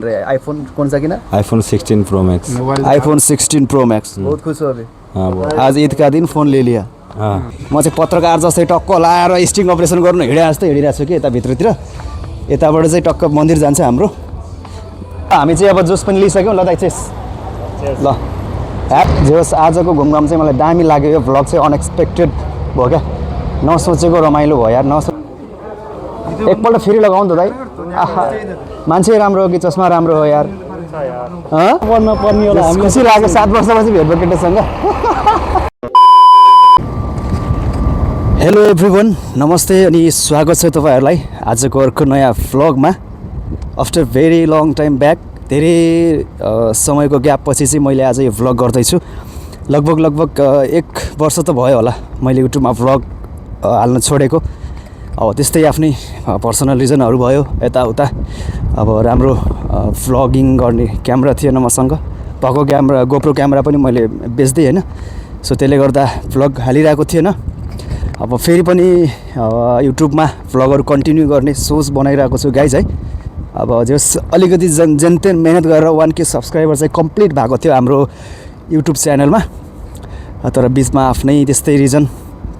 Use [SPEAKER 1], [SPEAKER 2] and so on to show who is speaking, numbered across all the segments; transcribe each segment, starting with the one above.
[SPEAKER 1] IPhone कौन सा किना?
[SPEAKER 2] IPhone 16 pro max.
[SPEAKER 1] IPhone 16 pro max. बहुत खुश हो अभी। आज ईद का दिन फोन ले लिया। म चाहिँ पत्रकार जस्तै टक्क लाएर स्टिङ अपरेसन गर्नु हिँडेको जस्तो हिँडिरहेको छु कि यता भित्रतिर। यताबाट चाहिँ टक्क मन्दिर जान्छ हाम्रो। हामी चाहिँ अब जोस पनि लिइसक्यौँ। ल दाइ चेस ल जोस। आजको घुमघाम चाहिँ मलाई दामी लाग्यो। यो भ्लग चाहिँ अनएक्सपेक्टेड भयो क्या, नसोचेको रमाइलो भयो यार। एकपल्ट फेरि लगाऊ नि त दाइ। आहा मान्छे राम्रो हो कि चस्मा राम्रो हो यार? पर्ने होला। हामी खुसी लाग्यो 7 वर्षपछि भेट्यो केटासँग। हेलो एभ्रिवन, नमस्ते अनि स्वागत छ तपाईँहरूलाई आजको अर्को नयाँ भ्लगमा। After very long time back, धेरै समयको ग्याप पछि चाहिँ मैले आज यो भ्लग गर्दैछु। लगभग 1 वर्ष त भयो होला मैले युट्युबमा भ्लग हाल्न छोडेको। अब त्यस्तै आफ्नै पर्सनल रिजनहरू भयो यताउता। अब राम्रो भ्लगिङ गर्ने क्यामेरा थिएन मसँग, भएको क्यामेरा गोप्रो क्यामेरा पनि मैले बेच्दै होइन, सो त्यसले गर्दा भ्लग हालिरहेको थिएन। अब फेरि पनि युट्युबमा भ्लगहरू कन्टिन्यू गर्ने सोच बनाइरहेको छु गाइज है। अब जस अलिकति जेनतेन मेहनत गरेर 1K सब्सक्राइबर चाहिँ कम्प्लिट भएको थियो हाम्रो युट्युब च्यानलमा, तर बिचमा आफ्नै त्यस्तै रिजन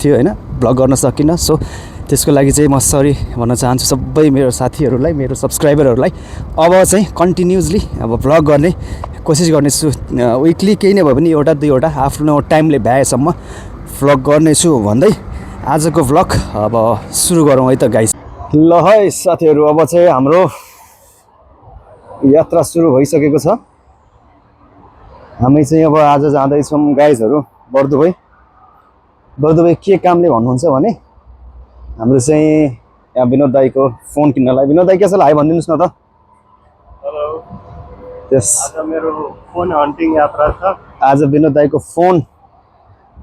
[SPEAKER 1] थियो होइन, भ्लग गर्न सकिनँ। सो त्यसको लागि चाहिँ म सरी भन्न चाहन्छु सबै मेरो साथीहरूलाई, मेरो सब्सक्राइबरहरूलाई। अब चाहिँ कन्टिन्युसली अब भ्लग गर्ने कोसिस गर्नेछु। विकली केही नै भयो भने एउटा दुईवटा आफ्नो टाइमले भ्याएसम्म भ्लग गर्नेछु भन्दै आजको भ्लग अब सुरु गरौँ है त गाइस। ल है साथीहरू, अब चाहिँ हाम्रो यात्रा सुरु भइसकेको छ। हामी चाहिँ अब आज जाँदैछौँ गाइजहरू बर्दुभाइ। बर्दुभाइ के कामले भन्नुहुन्छ भने हाम्रो चाहिँ यहाँ विनोद दाईको फोन किन्नलाई। विनोद दाई के छ हाई भनिदिनुहोस् न त।
[SPEAKER 2] हेलो।
[SPEAKER 1] यस,
[SPEAKER 2] आज मेरो फोन हन्टिङ यात्रा छ।
[SPEAKER 1] आज विनोद दाईको फोन,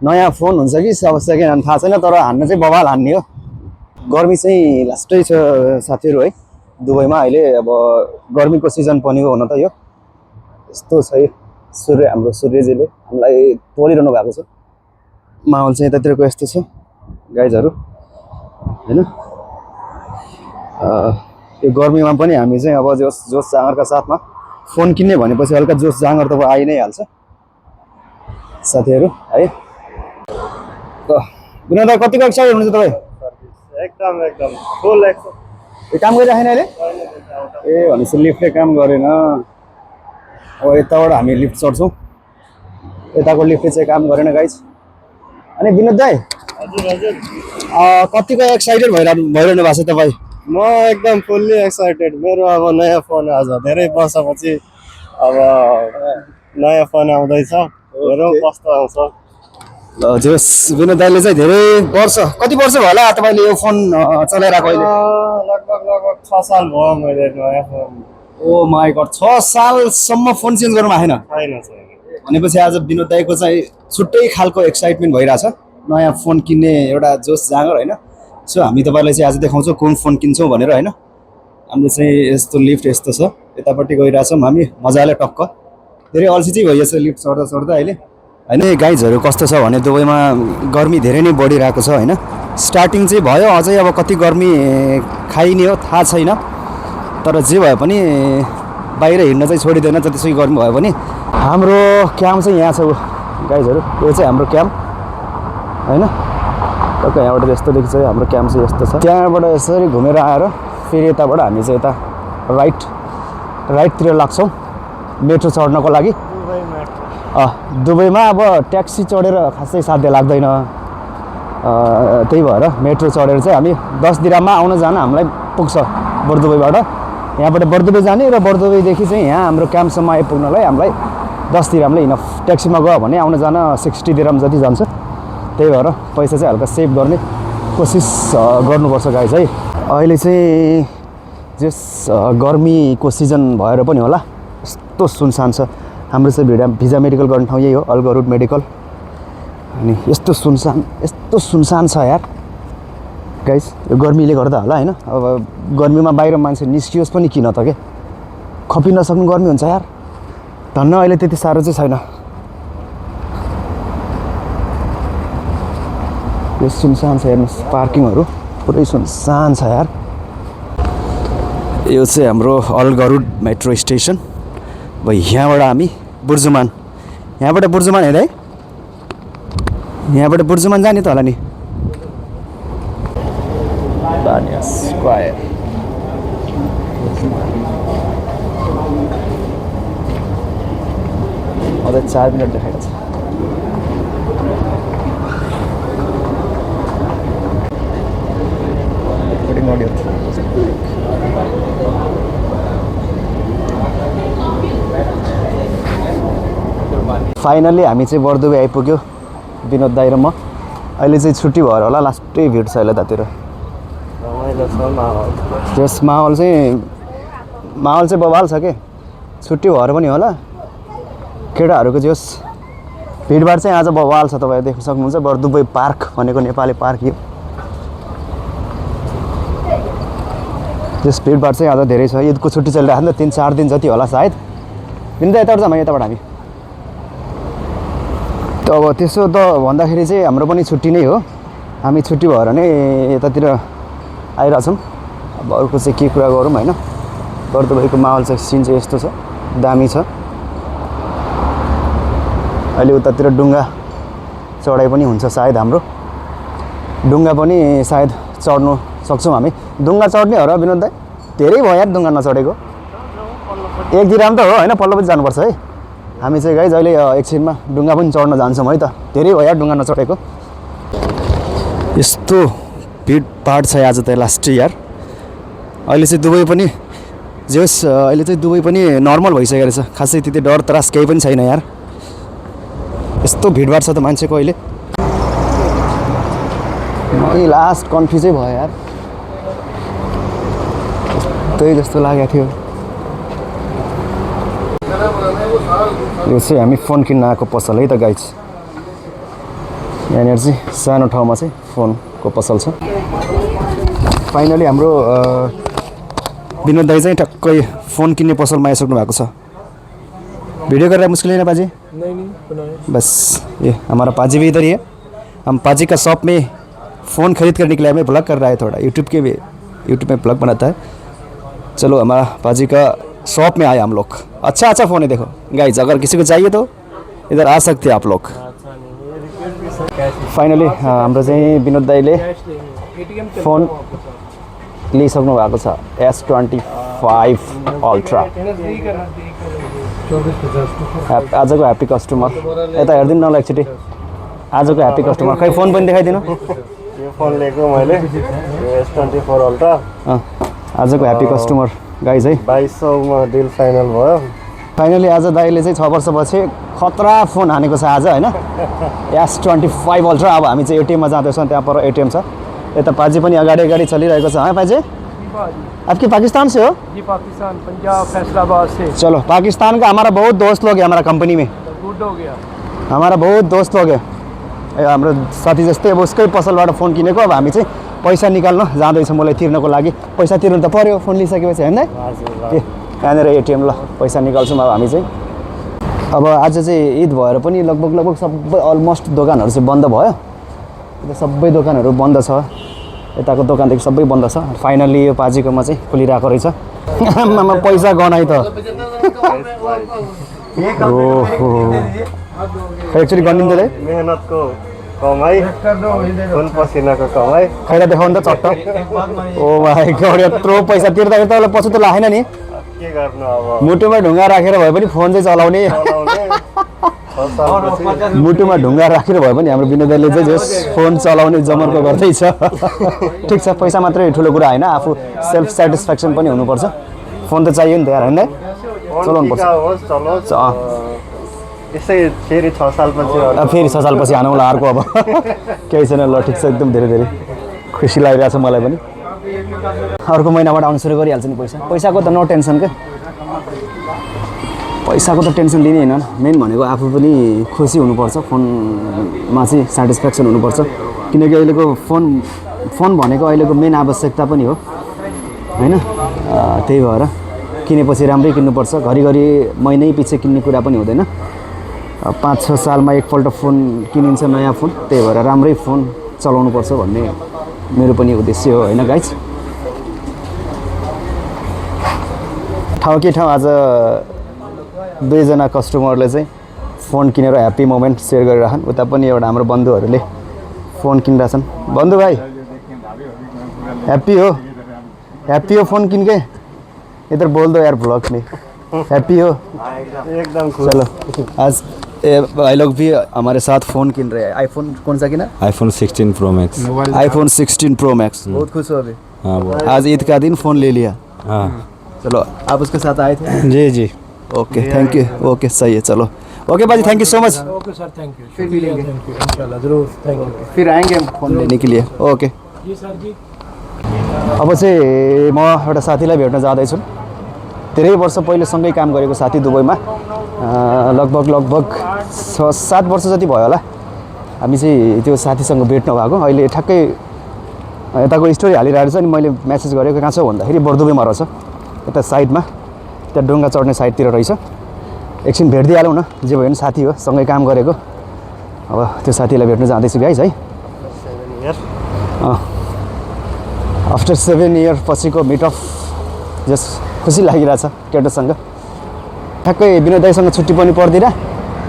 [SPEAKER 1] नयाँ फोन हुन्छ कि अब सेकेन्ड ह्यान्ड थाहा छैन, तर हान्न चाहिँ बवाल हान्ने हो। गर्मी चाहिँ लास्टै छ साथीहरू है दुबईमा अहिले। अब गर्मीको सिजन पनि हो हुन त यो। यस्तो छ हाम्रो सूर्यजीले हामीलाई तोलिरहनु भएको छ। माहौल चाहिँ यतातिरको यस्तो छ गाइजहरू होइन। यो गर्मीमा पनि हामी चाहिँ अब जोस जाँगरका साथमा फोन किन्ने भनेपछि हल्का जोस जाँगर त अब आइ नै हाल्छ साथीहरू है। विनोद दाइ कतिको एक्साइटेड हुनुहुन्छ तपाईँ?
[SPEAKER 2] एकदम फुल एक्सन।
[SPEAKER 1] यो काम गरिराखेन अहिले? ए भनेपछि लिफ्टले काम गरेन। अब यताबाट हामी लिफ्ट चढ्छौँ, यताको लिफ्टले चाहिँ काम गरेन गाइज। अनि विनोद दाइ कतिको एक्साइटेड भइरहनु भएको छ तपाईँ?
[SPEAKER 2] म एकदम फुल्ली एक्साइटेड। मेरो अब नयाँ फोन आज धेरै वर्षपछि अब नयाँ फोन आउँदैछ। हेरौँ कस्तो आउँछ।
[SPEAKER 1] ल जोस, विनोद दाइले चाहिँ धेरै वर्ष, कति वर्ष भयो होला तपाईँले यो फोन चलाइरहेको अहिले?
[SPEAKER 2] लगभग 6 साल भयो मैले नयाँ फोन।
[SPEAKER 1] ओ माई गड, 6 सालसम्म फोन चेन्ज गर्नु भएको छैन? भनेपछि आज विनोद दाइको चाहिँ छुट्टै खालको एक्साइटमेन्ट भइरहेछ, नयाँ फोन किन्ने एउटा जोस जाँगर होइन। सो हामी तपाईँलाई चाहिँ आज देखाउँछौँ कुन फोन किन्छौँ भनेर होइन। हाम्रो चाहिँ यस्तो लिफ्ट यस्तो छ, यतापट्टि गइरहेछौँ हामी मजाले टक्क। धेरै अल्छी चाहिँ भइएछ लिफ्ट चढ्दा चढ्दा अहिले होइन। गाइजहरू कस्तो छ भने दुबईमा गर्मी धेरै नै बढिरहेको छ होइन। स्टार्टिङ चाहिँ भयो, अझै अब कति गर्मी खाइने हो थाहा छैन, तर जे भए पनि बाहिर हिँड्न चाहिँ छोडिँदैन जतिसुकै गर्मी भयो भने। हाम्रो क्याम्प चाहिँ यहाँ छ गाइजहरू, यो चाहिँ हाम्रो क्याम्प होइन। टक्क यहाँबाट यस्तो देखिन्छ हाम्रो क्याम्प चाहिँ यस्तो छ। त्यहाँबाट यसरी घुमेर आएर फेरि यताबाट हामी चाहिँ यता राइटतिर लाग्छौँ मेट्रो चढ्नको लागि। दुबईमा अब ट्याक्सी चढेर खासै साध्य लाग्दैन, त्यही भएर मेट्रो चढेर चाहिँ हामी 10 दिराममा आउन जान हामीलाई पुग्छ बर्दुबईबाट। यहाँबाट बर्दुबई जाने र बर्दुबईदेखि चाहिँ यहाँ हाम्रो क्याम्पसम्म आइपुग्नलाई हामीलाई 10 दिरामले इनफ। ट्याक्सीमा गयो भने आउन जान 60 दिराम जति जान्छ। त्यही भएर पैसा चाहिँ हल्का सेभ गर्ने कोसिस गर्नुपर्छ गाइज है। अहिले चाहिँ जस गर्मीको सिजन भएर पनि होला यस्तो सुनसान छ। हाम्रो चाहिँ भिजा मेडिकल गर्ने ठाउँ यही हो, अल्गरुड मेडिकल। अनि यस्तो सुनसान छ यार गाइज, यो गर्मीले गर्दा होला होइन। अब गर्मीमा बाहिर मान्छे निस्कियोस् पनि किन त के, खपि नसक्नु गर्मी हुन्छ यार। धन्न अहिले त्यति साह्रो चाहिँ छैन। यो सुनसान छ हेर्नुहोस्, पार्किङहरू पुरै सुनसान छ यार। यो चाहिँ हाम्रो अलगरुड मेट्रो स्टेसन। अब यहाँबाट हामी बुर्जुमान, यहाँबाट बुर्जुमान हेर्दै यहाँबाट बुर्जुमान जाने त होला नि। बानिया स्क्वायर अझै 4 मिनट देखाएको छ। फाइनल्ली हामी चाहिँ बर्दुबे आइपुग्यो विनोद दाइ र म। अहिले चाहिँ छुट्टी भएर होला लास्टै भिड छ अहिले तातिर। त्यस माहौल चाहिँ बवाल छ के, छुट्टी भएर पनि होला केटाहरूको जोस् भिडभाड चाहिँ आज बवाल छ। तपाईँ देख्न सक्नुहुन्छ बर्दुबे पार्क भनेको नेपाली पार्क यो। त्यस भिडभाड चाहिँ आज धेरै छ। ईदको छुट्टी चलिरहेको छ नि त, 3-4 दिन जति होला सायद। बिन्दा यताबाट जाऊँ यताबाट हामी त। अब त्यसो त भन्दाखेरि चाहिँ हाम्रो पनि छुट्टी नै हो, हामी छुट्टी भएर नै यतातिर आइरहेछौँ। अब अर्को चाहिँ के कुरा गरौँ होइन, बर्दुबेको माहौल चाहिँ सिन चाहिँ यस्तो छ, दामी छ। अहिले उतातिर डुङ्गा चढाइ पनि हुन्छ सायद, हाम्रो डुङ्गा पनि सायद चढ्नु सक्छौँ हामी। डुङ्गा चढ्ने हो र विनोद दाइ? धेरै भयो यार डुङ्गा नचढेको, एक दिराम त हो होइन, पल्लो पनि जानुपर्छ है हामी चाहिँ गाइज। अहिले एकछिनमा डुङ्गा पनि चढ्न जान्छौँ है त, धेरै भयो यार डुङ्गा नचढेको। यस्तो भिडभाड छ आज त लास्ट यार। अहिले चाहिँ दुबई पनि जे होस्, अहिले चाहिँ दुबई पनि नर्मल भइसकेको रहेछ, खासै त्यति डर त्रास केही पनि छैन यार। यस्तो भिडभाड छ त मान्छेको अहिले। मलाई लास्ट कन्फ्युजै भयो यार, त्यही जस्तो लागेको थियो। यो चाहिँ हामी फोन किन्न आएको पसल है त गाइज। यहाँनिर चाहिँ सानो ठाउँमा चाहिँ फोनको पसल छ। फाइनली हाम्रो विनोद दाइ चाहिँ टक्कै फोन किन्ने पसलमा आइसक्नु भएको छ। वीडियो कर रहा है मुश्किल है ना पाजी? नहीं बस ये हमारा पाजी भी इधर ही है। हम पाजी का शॉप में फ़ोन खरीद कर निकले, हमें ब्लॉग कर रहा है थोड़ा, यूट्यूब में ब्लॉग बनाता है। चलो हमारा पाजी का शॉप में आए हम लोग। अच्छा फ़ोन है देखो गाइज, अगर किसी को चाहिए तो इधर आ सकते हैं आप लोग। फाइनली हाम्रो चाहिँ विनोद दाइले फोन लिइसक्नु भएको छ, S25 अल्ट्रा। आजको ह्याप्पी कस्टमर यता हेरिदिनु न ल एकचोटि, आजको ह्याप्पी कस्टमर। खै फोन पनि देखाइदिनु।
[SPEAKER 2] यो फोन लिएको मैले S24 अल्ट्रा,
[SPEAKER 1] आजको ह्याप्पी कस्टमर गाइज है।
[SPEAKER 2] 2200 मा डिल फाइनल भयो।
[SPEAKER 1] फाइनली आज दाइले चाहिँ 6 वर्षपछि खतरा फोन हानेको छ आज होइन, S25 अल्ट्रा। अब हामी चाहिँ एटिएममा जाँदैछौँ, त्यहाँ पर एटिएम छ। यता पाजी पनि अगाडि चलिरहेको छ। हाँ पाजी, आपकी पाकिस्तान से हो?
[SPEAKER 3] जी पाकिस्तान, पंजाब फैसलाबाद से।
[SPEAKER 1] चलो पाकिस्तान का हमारा बहुत दोस्त लोग है हमारा कंपनी में,
[SPEAKER 3] गुड हो गया।
[SPEAKER 1] हमारा बहुत दोस्त लोग है हाम्रो साथी जस्तै। अब उसकै पसलबाट फोन किनेको, अब हामी चाहिँ पैसा निकाल्न जाँदैछौँ मलाई तिर्नको लागि। पैसा तिर्नु त पर्यो फोन लिइसकेपछि होइन। ए यहाँनिर एटिएम, ल पैसा निकाल्छौँ अब हामी चाहिँ। अब आज चाहिँ ईद भएर पनि लगभग सबै अलमोस्ट दोकानहरू चाहिँ बन्द भयो। सबै दोकानहरू बन्द छ, यताको दोकानदेखि सबै बन्द छ। फाइनल्ली यो पाजीकोमा चाहिँ खुलिरहेको रहेछ। आमामा पैसा गनाइ त। ओहो एक्चुअली गनिन्छ रे,
[SPEAKER 2] मेहनतको कमाई, खुन पसिनाको कमाई।
[SPEAKER 1] खैरा देखाउनु त चट्ट। ओ माई गॉड, यत्रो पैसा तिर्दाखेरि त पछि त लागेन नि।
[SPEAKER 2] के गर्नु अब,
[SPEAKER 1] मुटुमा ढुङ्गा राखेर भए पनि फोन चाहिँ चलाउने। मुटुमा ढुङ्गा राखेर भए पनि हाम्रो विनोद दाइले चाहिँ जस फोन चलाउने जमर्को गर्दैछ। ठिक छ, पैसा मात्रै ठुलो कुरा होइन, आफू सेल्फ सेटिस्फ्याक्सन पनि हुनुपर्छ। फोन त चाहियो नि त यार होइन, चलाउनुपर्छ।
[SPEAKER 2] यसै फेरि 6 सालपछि
[SPEAKER 1] फेरि 6 सालपछि हानौँला अर्को। अब केही छैन, ल ठिक छ, एकदम धेरै खुसी लागिरहेछ मलाई पनि। अर्को महिनाबाट आउनु सुरु गरिहाल्छ नि पैसाको त नो टेन्सन क्या। पैसाको त टेन्सन लिने होइन, मेन भनेको आफू पनि खुसी हुनुपर्छ, फोनमा चाहिँ सेटिस्फ्याक्सन हुनुपर्छ। किनकि अहिलेको फोन भनेको अहिलेको मेन आवश्यकता पनि हो होइन। त्यही भएर किनेपछि राम्रै किन्नुपर्छ, घरिघरि महिनै पछि किन्ने कुरा पनि हुँदैन। 5-6 सालमा एकपल्ट फोन किनिन्छ नयाँ फोन, त्यही भएर राम्रै फोन चलाउनुपर्छ भन्ने मेरो पनि उद्देश्य हो होइन गाइज। ठाउँ कि ठाउँ आज दुईजना कस्टमरले चाहिँ फोन किनेर ह्याप्पी मोमेन्ट सेयर गरिरहन्। उता पनि एउटा हाम्रो बन्धुहरूले फोन किनिरहेछन्। बन्धु भाइ हैप्पी हो फोन किन के? इधर बोल दो यार ब्लॉग में हैप्पी हो?
[SPEAKER 2] एकदम खुश।
[SPEAKER 1] चलो आज भाई लोग भी हमारे साथ फ़ोन किन रहे हैं। आईफोन कौन सा किना?
[SPEAKER 4] IPhone 16 pro max.
[SPEAKER 1] IPhone 16 pro max. बहुत खुश हो अभी।
[SPEAKER 4] हाँ बहुत।
[SPEAKER 1] आज ईद का दिन फ़ोन ले लिया।
[SPEAKER 4] हाँ
[SPEAKER 1] चलो आप उसके साथ आए थे?
[SPEAKER 4] जी जी।
[SPEAKER 1] Okay thank you. ओके सही है चलो। ओके बाजी thank you so much.
[SPEAKER 3] Okay sir thank you फिर मिलेंगे थैंक यू इंशाल्लाह ज़रूर थैंक यू
[SPEAKER 1] फिर आएंगे हम फ़ोन लेने के लिए। ओके
[SPEAKER 3] जी सर जी
[SPEAKER 1] अब चाहिँ म एउटा साथीलाई भेट्न जाँदैछु। धेरै वर्ष पहिले सँगै काम गरेको साथी दुबईमा लगभग 6-7 वर्ष जति भयो होला हामी चाहिँ त्यो साथीसँग भेट्न भएको। अहिले ठ्याक्कै यताको स्टोरी हालिरहेको छ अनि मैले मेसेज गरेको कहाँ छ भन्दाखेरि बर्दुबईमा रहेछ यता साइडमा त्यहाँ डुङ्गा चढ्ने साइडतिर रहेछ। एकछिन भेटिदिइहालौँ न जे भयो भने साथी हो सँगै काम गरेको। अब त्यो साथीलाई भेट्न जाँदैछु गाइस है। आफ्टर 7 इयर पछिको मिटअप जस खुसी लागिरहेछ केटासँग। ठ्याक्कै विनोद दाइसँग छुट्टी पनि पर्दिन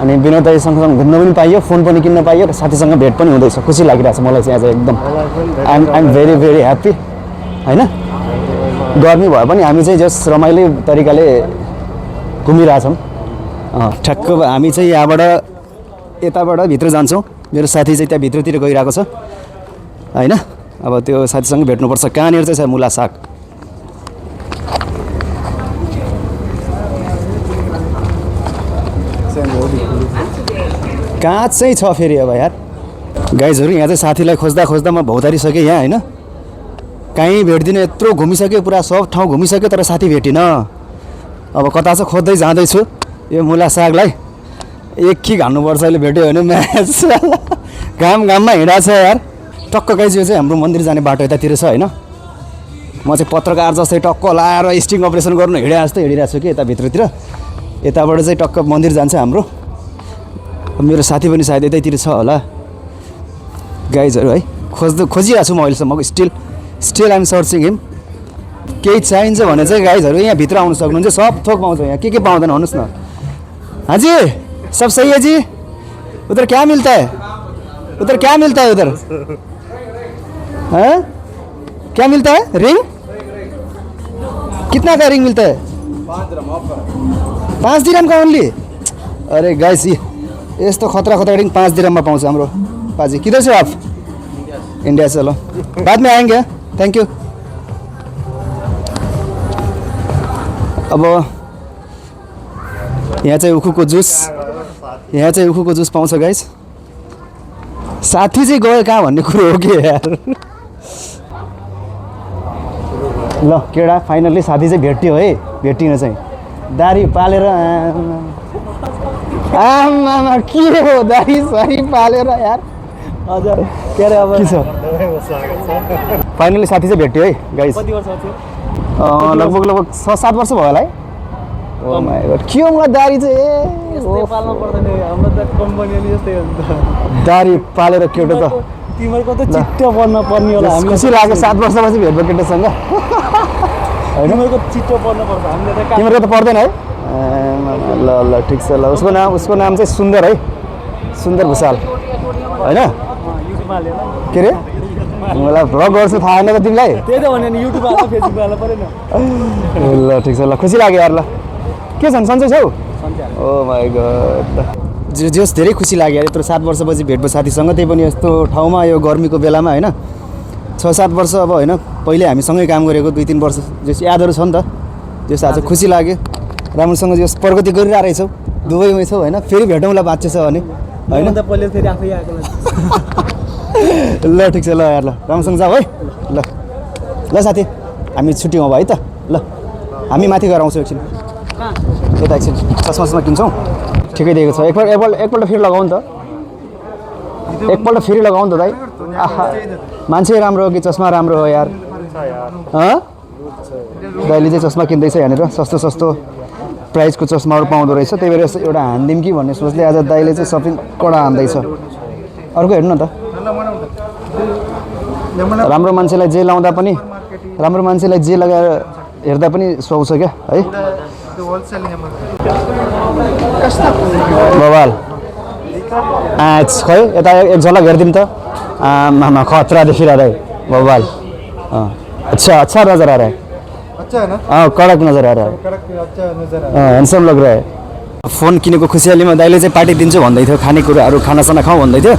[SPEAKER 1] अनि विनोद दाइसँग घुम्न पनि पाइयो फोन पनि किन्न पाइयो र साथीसँग भेट पनि हुँदैछ। खुसी लागिरहेछ मलाई चाहिँ आज एकदम। आइएम भेरी भेरी ह्याप्पी होइन। गर्मी भए पनि हामी चाहिँ जस रमाइलो तरिकाले घुमिरहेछौँ। ठ्याक्क हामी चाहिँ यहाँबाट यताबाट भित्र जान्छौँ। मेरो साथी चाहिँ त्यहाँ भित्रतिर गइरहेको छ होइन। अब त्यो साथीसँग भेट्नुपर्छ। कहाँनिर चाहिँ छ मुला साग? कहाँ चाहिँ छ फेरि अब यार गाइजहरू। यहाँ चाहिँ साथीलाई खोज्दा खोज्दा म भौतारिसकेँ यहाँ होइन। कहीँ भेट्दिनँ यत्रो घुमिसक्यो पुरा सब ठाउँ घुमिसक्यो तर साथी भेटिनँ। अब कता चाहिँ खोज्दै जाँदैछु यो मुला सागलाई। एक खिक हान्नुपर्छ अहिले भेट्यो भने म्याच। घाममा हिँडाएको छ यार। टक्क गाइज यो चाहिँ हाम्रो मन्दिर जाने बाटो यतातिर छ होइन। म चाहिँ पत्रकार जस्तै टक्क लाएर स्टिङ अपरेसन गर्नु हिँडे जस्तै हिँडिरहेको छु कि यता भित्रतिर। यताबाट चाहिँ टक्क मन्दिर जान्छ हाम्रो। मेरो साथी पनि सायद यतैतिर छ होला गाइजहरू है। खोजिरहेको छु म अहिलेसम्म स्टिल आइएम सर्चिङ हिम। केही चाहिन्छ भने चाहिँ गाइजहरू यहाँ भित्र आउनु सक्नुहुन्छ। सब थोक पाउँछ यहाँ। के पाउँदैन भन्नुहोस् न। हाँ जी सब सही है जी। उधर क्या मिलता है? उधर क्या मिलता है उधर? हाँ क्या मिलता है? रिंग कितना का रिंग मिलता है? 5 दिरहम का ओनली। अरे गाइस यस्तो खतरा रिंग 5 दिरहम में पाउँछ हाम्रो पाजी। किधर से आप? इंडिया से। चलो बाद में आएंगे। Thank you. अब यहाँ चाहिँ उखुको जुस पाउँछ गाइस। साथी चाहिँ गयो कहाँ भन्ने कुरो हो कि यार। ल केडा फाइनल्ली साथी चाहिँ भेट्यो है। भेटिन चाहिँ दारी पालेर आमा के हो दारी सरी पालेर यार। हजुर के अरे अब के छ फाइनल्ली साथी चाहिँ भेट्यो है गाइस।
[SPEAKER 3] कति वर्ष थियो?
[SPEAKER 1] लगभग 6-7 वर्ष भयो होला है। ओ माय गॉड के हो मलाई दारी चाहिँ
[SPEAKER 3] यस्तै पाल्नु पर्दैन हाम्रो त कम्पनीले जस्तै हुन्छ।
[SPEAKER 1] दारी पालेर केटो त
[SPEAKER 3] तिमीहरूको त चिट्टो पर्न पर्ने होला। हामी
[SPEAKER 1] खुसी लाग्यो 7 वर्षपछि भेट्यो केटोसँग होइन।
[SPEAKER 3] तिमीहरूको चिट्टो पर्न पर्छ हामीले त
[SPEAKER 1] तिमीहरूको त पर्दैन है। ल ल ठिक छ। ल उसको नाम चाहिँ सुन्दर है। सुन्दर भुषाल होइन।
[SPEAKER 3] युट्युबमा हालेर
[SPEAKER 1] के अरे मलाई भ्लग गर्छु थाहा छैन त तिमीलाई?
[SPEAKER 3] त्यही त भने नि युट्युबमा हाल्नु फेसबुकमा हाल्नु परेन।
[SPEAKER 1] ल ठिक छ। ल खुसी लाग्यो यार। ल के छन् सन्चै छौ? ओ माई गॉड जस धेरै खुसी लाग्यो यत्रो 7 वर्षपछि भेट्यो साथीसँग। त्यही पनि यस्तो ठाउँमा यो गर्मीको बेलामा होइन। 6-7 वर्ष अब होइन पहिले हामी सँगै काम गरेको 2-3 वर्ष जस यादहरू छ नि त। जस आज खुसी लाग्यो राम्रोसँग जस प्रगति गरिरहेको रहेछौ। दुबईमै छौ होइन। फेरि भेटौँला बाँच्छ भने होइन।
[SPEAKER 3] त पहिले फेरि आफै आएको
[SPEAKER 1] ल ठिक छ। ल यार ल राम्रोसँग जाऊ है। ल साथी हामी छुट्टी हौँ है त। ल हामी माथि गएर आउँछौँ एकछिन। यता एकछिन चस्मा किन्छौँ। ठिकै दिएको छ। एकपल्ट फेरि लगाऊ नि त। एकपल्ट फेरि लगाऊ नि त दाइ। आहा मान्छे राम्रो हो कि चस्मा राम्रो हो यार? दाइले चाहिँ चस्मा किन्दैछ यहाँनिर। सस्तो प्राइसको चस्माहरू पाउँदो रहेछ। त्यही भएर एउटा हानिदिउँ कि भन्ने सोचले आज दाइले चाहिँ सपिङ कडा हान्दैछ। अर्को हेर्नु न त। राम्रो मान्छेलाई जे लाउँदा पनि राम्रो मान्छेलाई जे लगाएर हेर्दा पनि सुहाउँछ क्या है बवाल खै यता एक झलक हेरिदिउँ त आमा खतरा देखिरहेको है बवाल अच्छा अच्छा नजर आ रहा है
[SPEAKER 3] अच्छा है ना
[SPEAKER 1] कड़क नजर आ रहा है
[SPEAKER 3] अच्छा नजर
[SPEAKER 1] ह्यान्डसम लग रहा है फोन किनेको खुसियालीमा दाइले चाहिँ पार्टी दिन्छु भन्दै थियो खानेकुराहरू खानासाना खाउँ भन्दै थियो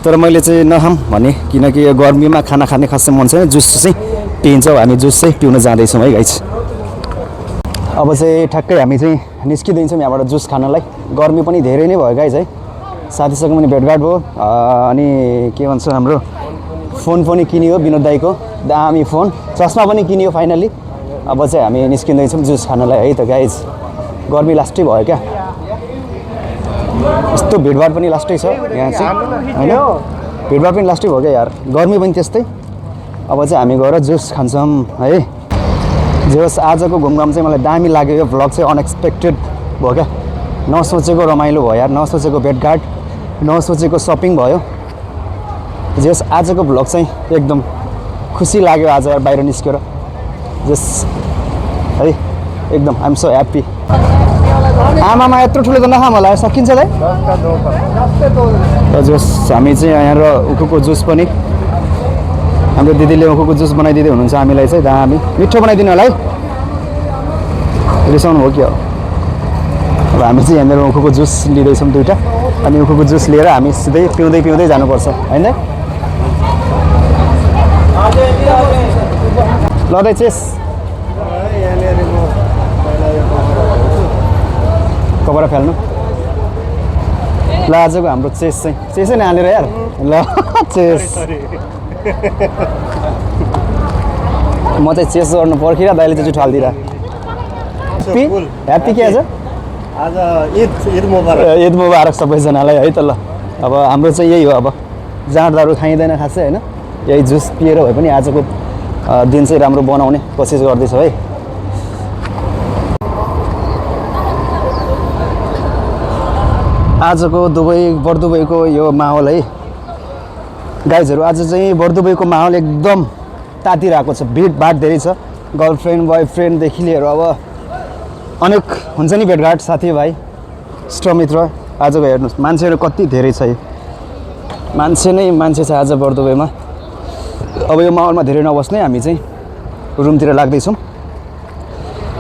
[SPEAKER 1] तर मैले चाहिँ नखाऊँ भने किनकि यो गर्मीमा खाना खाने खासै मन छैन जुस चाहिँ पिइन्छौँ हामी जुस चाहिँ पिउन जाँदैछौँ है गाइस अब चाहिँ ठ्याक्कै हामी चाहिँ निस्किँदैछौँ यहाँबाट जुस खानलाई गर्मी पनि धेरै नै भयो गाइस है साथीसँग पनि भेटघाट भयो अनि के भन्छ हाम्रो फोन पनि किनियो विनोद दाईको दामी फोन चस्मा पनि किनियो फाइनली अब चाहिँ हामी निस्किँदैछौँ जुस खानलाई है त गाइस गर्मी लास्टै भयो क्या यस्तो भिडभाड पनि लास्टै छ यहाँ चाहिँ होइन भिडभाड पनि लास्टै भयो क्या यार गर्मी पनि त्यस्तै अब चाहिँ हामी गएर जुस खान्छौँ है जे होस् आजको घुमघाम चाहिँ मलाई दामी लाग्यो यो भ्लग चाहिँ अनएक्सपेक्टेड भयो क्या नसोचेको रमाइलो भयो यार नसोचेको भेटघाट नसोचेको सपिङ भयो जे होस् आजको भ्लग चाहिँ एकदम खुसी लाग्यो आज यार बाहिर निस्केर जस है एकदम आइएम सो ह्याप्पी आमामा यत्रो ठुलो त नखाऊँ होला सकिन्छ दाइ जस हामी चाहिँ यहाँ उखुको जुस पनि हाम्रो दिदीले उखुको जुस बनाइदिँदै हुनुहुन्छ हामीलाई चाहिँ दामी मिठो बनाइदिनु होला है रिसाउनु हो कि हो अब हामी चाहिँ यहाँनिर उखुको जुस लिँदैछौँ दुईवटा अनि उखुको जुस लिएर हामी सिधै पिउँदै जानुपर्छ होइन ल दाइ चेस कपडा फाल्नु ल आजको हाम्रो चेस चाहिँ चेसै नै हालेर यार ल चेस म चाहिँ चेस गर्नु पर्खिरह दाइले चाहिँ जुठालिदिएर ह्याप्पी के आज ईद मुबारक सबैजनालाई है त ल अब हाम्रो चाहिँ यही हो अब जाँडदारू खाइँदैन खासै होइन यही जुस पिएर भए पनि आजको दिन चाहिँ राम्रो बनाउने कोसिस गर्दैछ है आजको बरदुबईको यो माहौल है गाइजहरू आज चाहिँ बरदुबईको माहौल एकदम तातिरहेको छ भिडभाड धेरै छ गर्लफ्रेन्ड बोयफ्रेन्डदेखि लिएर अब अनेक हुन्छ नि भेटघाट साथीभाइ इष्टमित्र आजको हेर्नुहोस् मान्छेहरू कति धेरै छ मान्छे नै मान्छे छ आज बरदुबईमा अब यो माहौलमा धेरै नबस्ने हामी चाहिँ रुमतिर लाग्दैछौँ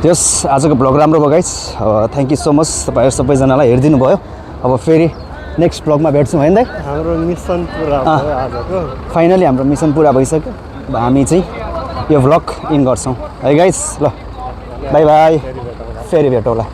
[SPEAKER 1] त्यस आजको भ्लग राम्रो भयो guys thank you so much तपाईँहरू सबैजनालाई हेरिदिनु भयो अब फेरि नेक्स्ट भ्लगमा भेट्छौँ होइन दाइ
[SPEAKER 2] हाम्रो मिसन पुरा भयो आजको
[SPEAKER 1] फाइनली हाम्रो मिसन पुरा भइसक्यो अब हामी चाहिँ यो भ्लग इन गर्छौँ है गाइस ल बाई बाई फेरि भेटौँला